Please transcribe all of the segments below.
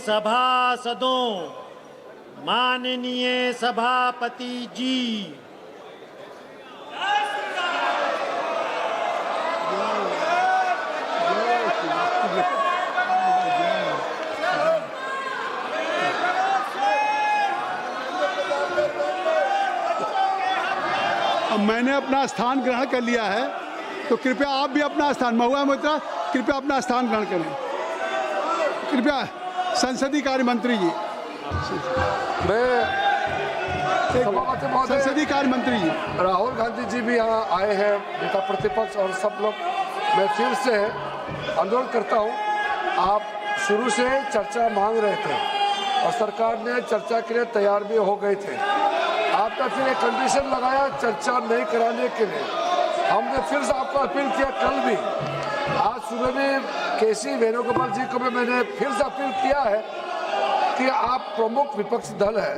सभासदों, माननीय सभापति जी, अब मैंने अपना स्थान ग्रहण कर लिया है, तो कृपया आप भी अपना स्थान, महुआ मोहित्रा कृपया अपना स्थान ग्रहण करें। कृपया संसदीय कार्य मंत्री जी, संसदीय कार्य मंत्री जी, राहुल गांधी जी भी यहाँ आए हैं, नेता प्रतिपक्ष और सब लोग। मैं फिर से अनुरोध करता हूँ, आप शुरू से चर्चा मांग रहे थे और सरकार ने चर्चा के लिए तैयार भी हो गए थे। आपने फिर एक कंडीशन लगाया चर्चा नहीं कराने के लिए। हमने फिर से आपको अपील किया, कल भी, आज सुबह भी केसी वेणुगोपाल जी को भी मैंने फिर से अपील किया है कि आप प्रमुख विपक्षी दल है,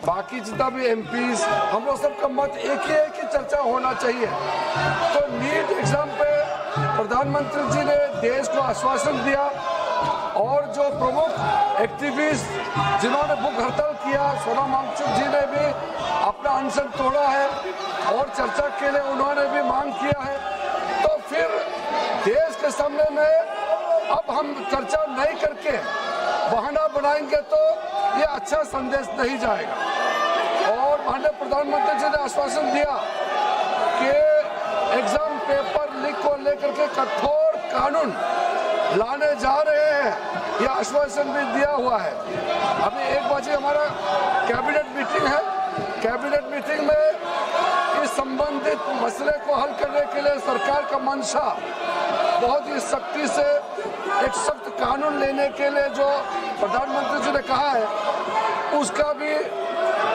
बाकी जितना भी एमपीज, हम लोग सबका मत एक ही है कि चर्चा होना चाहिए। तो नीट एग्जाम पे प्रधानमंत्री जी ने देश को आश्वासन दिया और जो प्रमुख एक्टिविस्ट जिन्होंने भूख हड़ताल किया, सोनम वांगचुक जी ने भी अपना अनशन तोड़ा है और चर्चा के लिए उन्होंने भी मांग किया है। तो फिर देश के सामने में अब हम चर्चा नहीं करके बहाना बनाएंगे तो ये अच्छा संदेश नहीं जाएगा। और माननीय प्रधानमंत्री जी ने आश्वासन दिया कि एग्जाम पेपर लीक को लेकर के कठोर कानून लाने जा रहे हैं, यह आश्वासन भी दिया हुआ है। अभी 1 बजे हमारा कैबिनेट मीटिंग है, कैबिनेट मीटिंग में इस संबंधित मसले को हल करने के लिए सरकार का मंशा बहुत ही सख्ती से एक सख्त कानून लेने के लिए जो प्रधानमंत्री जी ने कहा है, उसका भी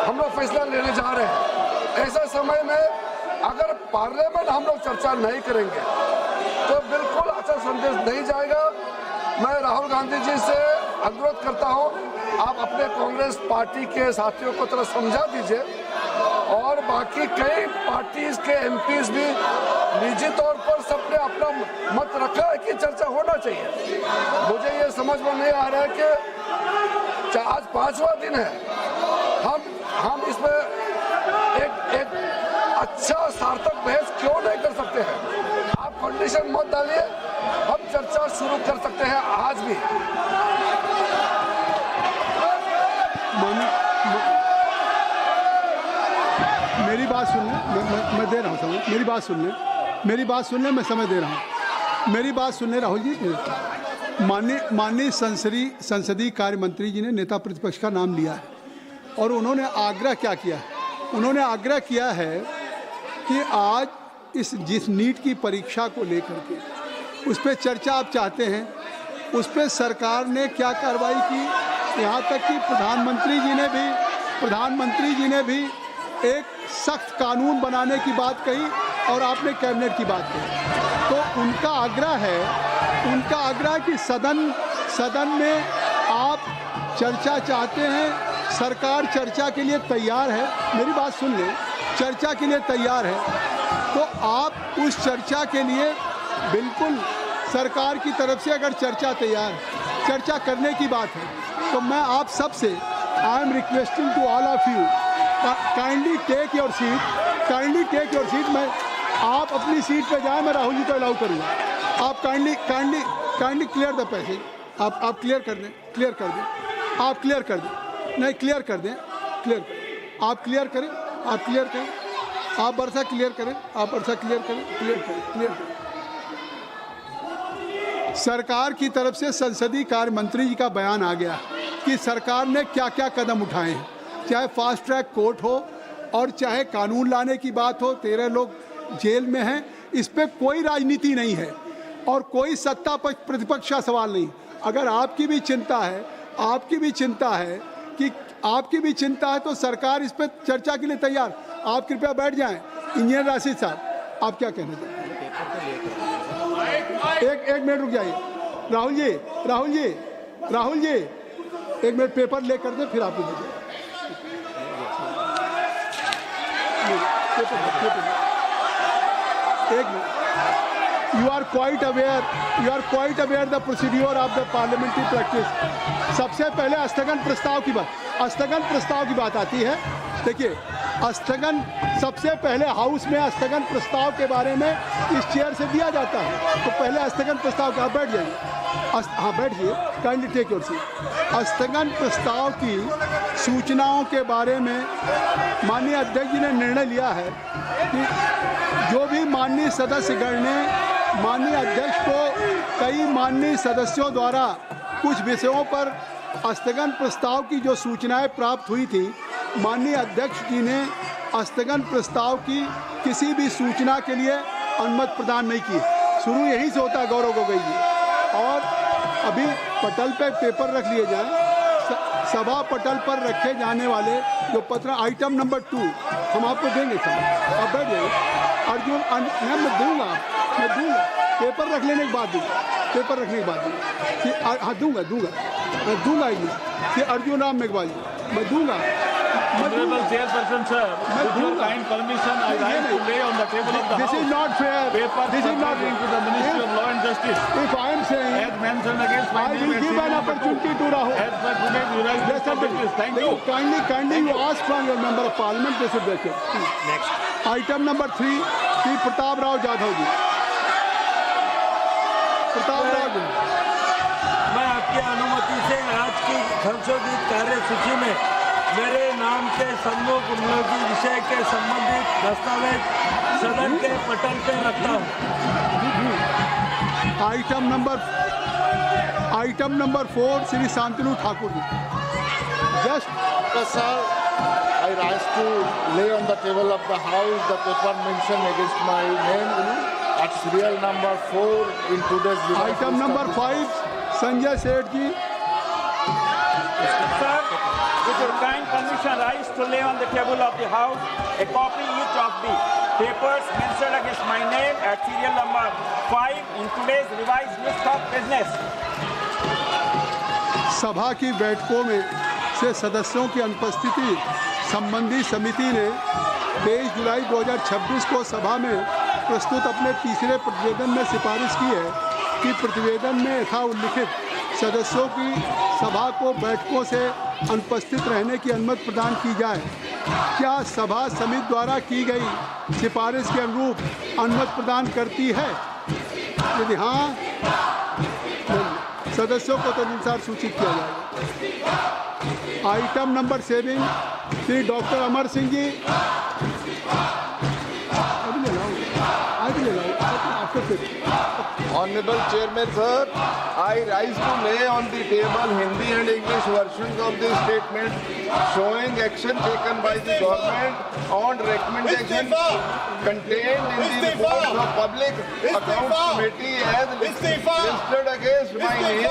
हम लोग फैसला लेने जा रहे हैं। ऐसे समय में अगर पार्लियामेंट हम लोग चर्चा नहीं करेंगे तो बिल्कुल अच्छा संदेश नहीं जाएगा। मैं राहुल गांधी जी से अनुरोध करता हूं, आप अपने कांग्रेस पार्टी के साथियों को थोड़ा समझा दीजिए और बाकी कई पार्टीज के एमपीज भी निजी तौर पर सबने अपना मत रखा है कि चर्चा होना चाहिए। मुझे ये समझ में नहीं आ रहा है कि आज 5वां दिन है, हम इसमें एक अच्छा सार्थक बहस क्यों नहीं कर सकते हैं? आप कंडीशन मत डालिए, हम चर्चा शुरू कर सकते हैं आज भी। मेरी बात सुन लें, मैं दे रहा हूँ समय, मेरी बात सुन लें, मेरी बात सुन लें, मैं समय दे रहा हूँ, मेरी बात सुन लें राहुल जी। माननीय संसदीय कार्य मंत्री जी ने नेता प्रतिपक्ष का नाम लिया है और उन्होंने आग्रह क्या किया है? उन्होंने आग्रह किया है कि आज जिस नीट की परीक्षा को लेकर के उस पर चर्चा आप चाहते हैं, उस पर सरकार ने क्या कार्रवाई की, यहाँ तक कि प्रधानमंत्री जी ने भी एक सख्त कानून बनाने की बात कही और आपने कैबिनेट की बात कही। तो उनका आग्रह कि सदन में आप चर्चा चाहते हैं, सरकार चर्चा के लिए तैयार है, मेरी बात सुन लें, चर्चा के लिए तैयार है, तो आप उस चर्चा के लिए बिल्कुल सरकार की तरफ से अगर चर्चा करने की बात है, तो मैं आप सबसे I am requesting to all of you, kindly take your seat. मैं आप अपनी सीट पे जाए, मैं राहुल जी को अलाउ करूँगा। आप काइंडली क्लियर द पैसेज, आप क्लियर कर दें, आप क्लियर कर दें, नहीं क्लियर कर दें, आप क्लियर करें, आप वर्षा क्लियर करें। सरकार की तरफ से संसदीय कार्य मंत्री जी का बयान आ गया कि सरकार ने क्या क्या कदम उठाए हैं, चाहे फास्ट ट्रैक कोर्ट हो और चाहे कानून लाने की बात हो, 13 लोग जेल में हैं, इस पर कोई राजनीति नहीं है और कोई सत्ता पक्ष प्रतिपक्ष का सवाल नहीं। अगर आपकी भी चिंता है तो सरकार इस पर चर्चा के लिए तैयार। आप कृपया बैठ जाएं। इंजीनियर राशिद साहब, आप क्या कहना चाहते हैं? एक मिनट रुक जाइए। राहुल जी 1 मिनट पेपर ले कर दे, फिर आप एक minute you are quite aware the procedure of the parliamentary practice. सबसे पहले स्थगन प्रस्ताव की बात आती है। देखिए, स्थगन सबसे पहले हाउस में स्थगन प्रस्ताव के बारे में इस चेयर से दिया जाता है। तो पहले स्थगन प्रस्ताव का बैठ जाइए, हाँ बैठिए, काइंडली टेक योर सीट। स्थगन प्रस्ताव की सूचनाओं के बारे में माननीय अध्यक्ष जी ने निर्णय लिया है कि जो भी माननीय सदस्यगण ने माननीय अध्यक्ष को कई माननीय सदस्यों द्वारा कुछ विषयों पर स्थगन प्रस्ताव की जो सूचनाएं प्राप्त हुई थी, माननीय अध्यक्ष जी ने स्थगन प्रस्ताव की किसी भी सूचना के लिए अनुमति प्रदान नहीं की। शुरू यहीं से होता है गौरव गोगोई जी। और अभी पटल पे पेपर रख लिए जाएं, सभा पटल पर रखे जाने वाले जो पत्र आइटम नंबर 2 हम आपको देंगे सर, आप बैठ जाइए। अर्जुन मैं दूंगा पेपर रख लेने के बाद दूंगा, कि हाँ दूंगा ही कि अर्जुन राम मेघवाल जी मैं दूंगा। Honorable Chairperson sir, with your kind permission, I rise to lay on the table of the This House is not fair. papers This is not pertaining to the Ministry of Law and Justice. If I am saying As mentioned against my I name will and give an serial number opportunity 2. to Rahul. As per today's revised list of business. Thank you. Kindly you ask from your member of parliament, they should take it. Next. Item number 3, Sri Pratap Rao Jadhav जी। प्रताप राव जी, मैं आपकी अनुमति से आज की संशोधित कार्यसूची में मेरे नाम के सम्मुख उपयोगी विषय के संबंधित दस्तावेज सदन के पटल पे रखता हूँ। Item number 4 Shri Shantanu Thakur ji. Just Sir, I rise to lay on the table of the House the paper mentioned against my name at serial number 4 in today's item number 5 Sanjay Seth ji. Sir, with your kind permission, I rise to lay on the table of the House a copy each of the papers mentioned against my name at serial number 5 in today's revised list of business. सभा की बैठकों में से सदस्यों की अनुपस्थिति संबंधी समिति ने 23 जुलाई 2026 को सभा में प्रस्तुत अपने तीसरे प्रतिवेदन में सिफारिश की है कि प्रतिवेदन में यथा उल्लिखित सदस्यों की सभा को बैठकों से अनुपस्थित रहने की अनुमति प्रदान की जाए। क्या सभा समिति द्वारा की गई सिफारिश के अनुरूप अनुमति प्रदान करती है? यदि हाँ, सदस्यों को तदनुसार सूचित किया जाएगा। Item number 7 Shri doctor Amar Singh ji. Honorable Chairman sir, I rise to lay on the table Hindi and English versions of the statement showing action taken by the government on recommendation contained in the report of Public Accounts Committee as listed against my name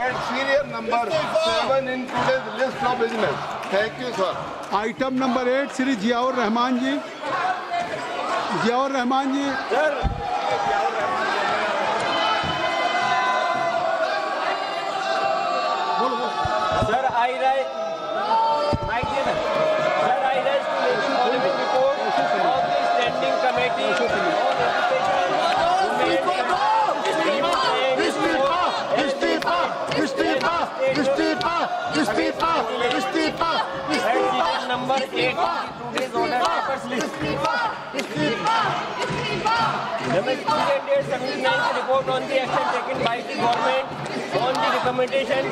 at serial number 7 in today's list of business. Thank you sir. Item number 8 Shri Ziaur Rahman ji. Sir, I rise to lay the following report of the Standing Committee on Education number 8 today's order papers list. The Ministry 79th report on the action taken by the government on the recommendation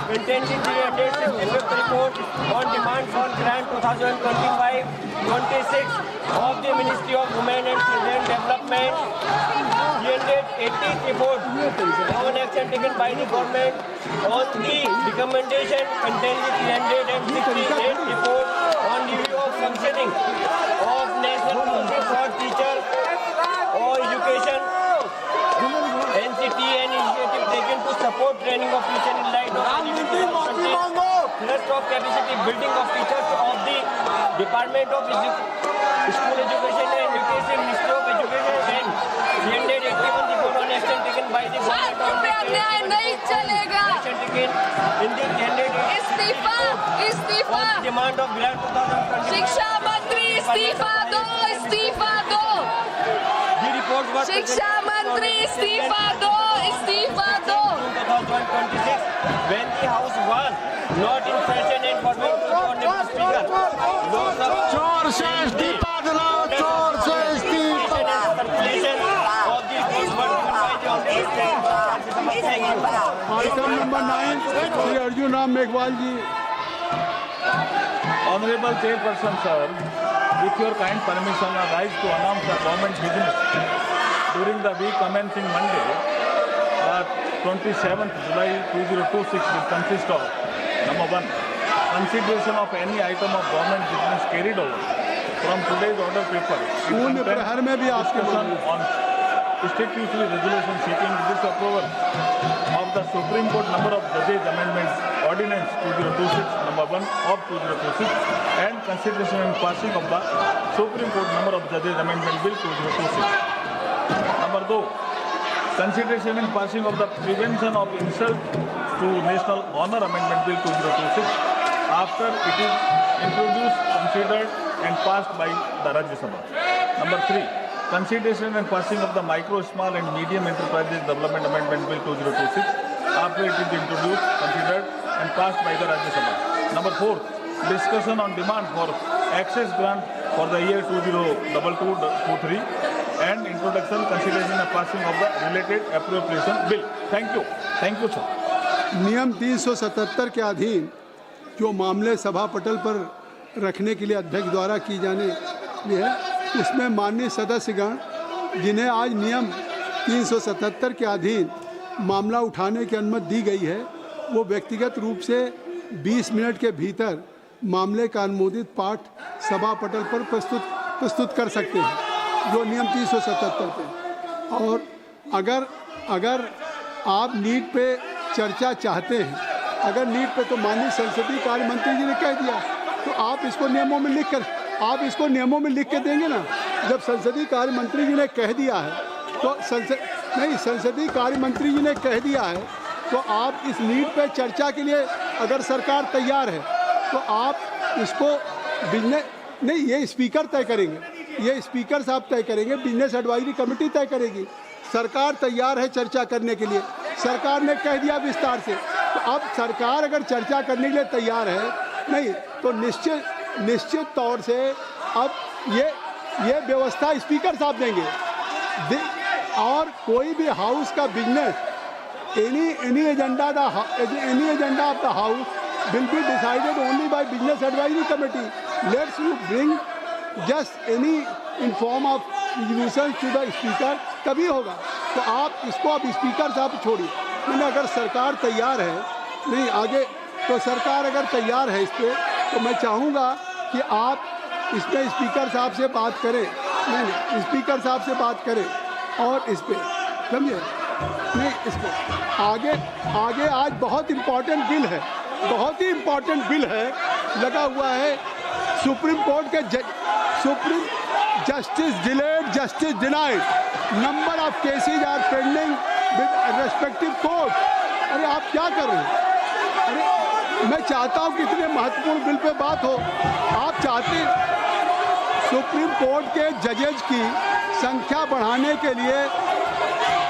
contained in the dated September report on demand for grant 2025-26 of the Ministry of Women and Children Development. The 80th report on action taken by the government on the recommendation contained in the 368th report on review of functioning of National Council for Teacher or Education NCT and initiative taken to support training of teachers in light of thrust of capacity building of teachers of the Department of School Education and Nutrition, Ministry of Education and the 81 report on action taken by the government on the नहीं चलेगा। action taken in the 180 on demand of grant 2025. शिक्षा मंत्री इस्तीफा दो। The report was शिक्षा मंत्री इस्तीफा दो, इस्तीफा दो। 2026 when the house was not in session and forwarded to the honorable speaker. Lok Sabha चोर से इस्तीफा दिलाओ, चोर से इस्तीफा। circulation of the reports were given by the honorable speaker. Thank you. Item number 9 Shri Arjun Ram Meghwal ji. Honorable Chairperson, sir, with your kind permission, I rise to announce the government business during the week commencing Monday, 27th July 2026 will consist of number 1, consideration of any item of government business carried over from today's order paper. शून्य प्रहर में भी आपके Discussion on statutory resolution seeking disapproval of the Supreme Court number of judges amendments ordinance 2026 number 1 of 2026 and consideration and passing of the Supreme Court number of judges amendment bill 2026. Number 2, consideration and passing of the prevention of insult to national honor amendment bill 2026 after it is introduced, considered and passed by the Rajya Sabha. Number 3, consideration and passing of the micro, small and medium enterprises development amendment bill 2026 after it is introduced, considered and passed by the Rajya Sabha. Number 4, discussion on demand for access grant for the year 2022-23 and introduction, consideration and passing of the related appropriation bill. Thank you. Thank you, sir. नियम 377 के अधीन जो मामले सभा पटल पर रखने के लिए अध्यक्ष द्वारा की जाने है, उसमें माननीय सदस्यगण जिन्हें आज नियम 377 के अधीन मामला उठाने की अनुमति दी गई है, वो व्यक्तिगत रूप से 20 मिनट के भीतर मामले का अनुमोदित पाठ सभा पटल पर प्रस्तुत कर सकते हैं, जो नियम 377 पे। और अगर आप नीट पे चर्चा चाहते हैं, अगर नीट पे, तो माननीय संसदीय कार्य मंत्री जी ने कह दिया, तो आप इसको नियमों में लिख के देंगे ना। जब संसदीय कार्य मंत्री जी ने कह दिया है, तो संसदीय कार्य मंत्री जी ने कह दिया है, तो आप इस नीट पे चर्चा के लिए अगर सरकार तैयार है, तो आप इसको ये स्पीकर तय करेंगे, ये स्पीकर साहब तय करेंगे, बिजनेस एडवाइजरी कमेटी तय करेगी। सरकार तैयार है चर्चा करने के लिए, सरकार ने कह दिया विस्तार से। तो अब सरकार अगर चर्चा करने के लिए तैयार है, नहीं तो निश्चित तौर से अब ये व्यवस्था स्पीकर साहब देंगे। और कोई भी हाउस का business, any agenda of the house will be decided only by business advisory committee. Let's you bring just any in form of resolutions to the speaker, तभी होगा। तो आप इसको अब स्पीकर साहब छोड़िए। मैंने अगर सरकार तैयार है, नहीं आगे, तो सरकार अगर तैयार है इस पर, तो मैं चाहूँगा कि आप इसमें स्पीकर साहब से बात करें, नहीं स्पीकर साहब से बात करें और इस पर, समझे, नहीं इस पर आगे आज बहुत इम्पोर्टेंट बिल है, बहुत ही इम्पोर्टेंट बिल है लगा हुआ है। सुप्रीम कोर्ट के justice delayed, justice denied, number of cases are pending with respective court. अरे आप क्या कर रहे हैं? अरे मैं चाहता हूं कि इतने महत्वपूर्ण बिल पे बात हो। आप चाहते सुप्रीम कोर्ट के जजेज की संख्या बढ़ाने के लिए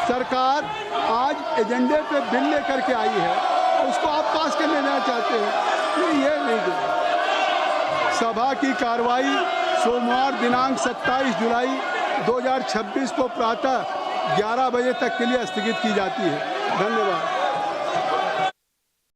सरकार आज एजेंडे पे बिल लेकर के आई है, उसको आप पास कर लेना चाहते हैं। ये नहीं। सभा की कार्रवाई सोमवार दिनांक 27 जुलाई 2026 को प्रातः 11 बजे तक के लिए स्थगित की जाती है। धन्यवाद।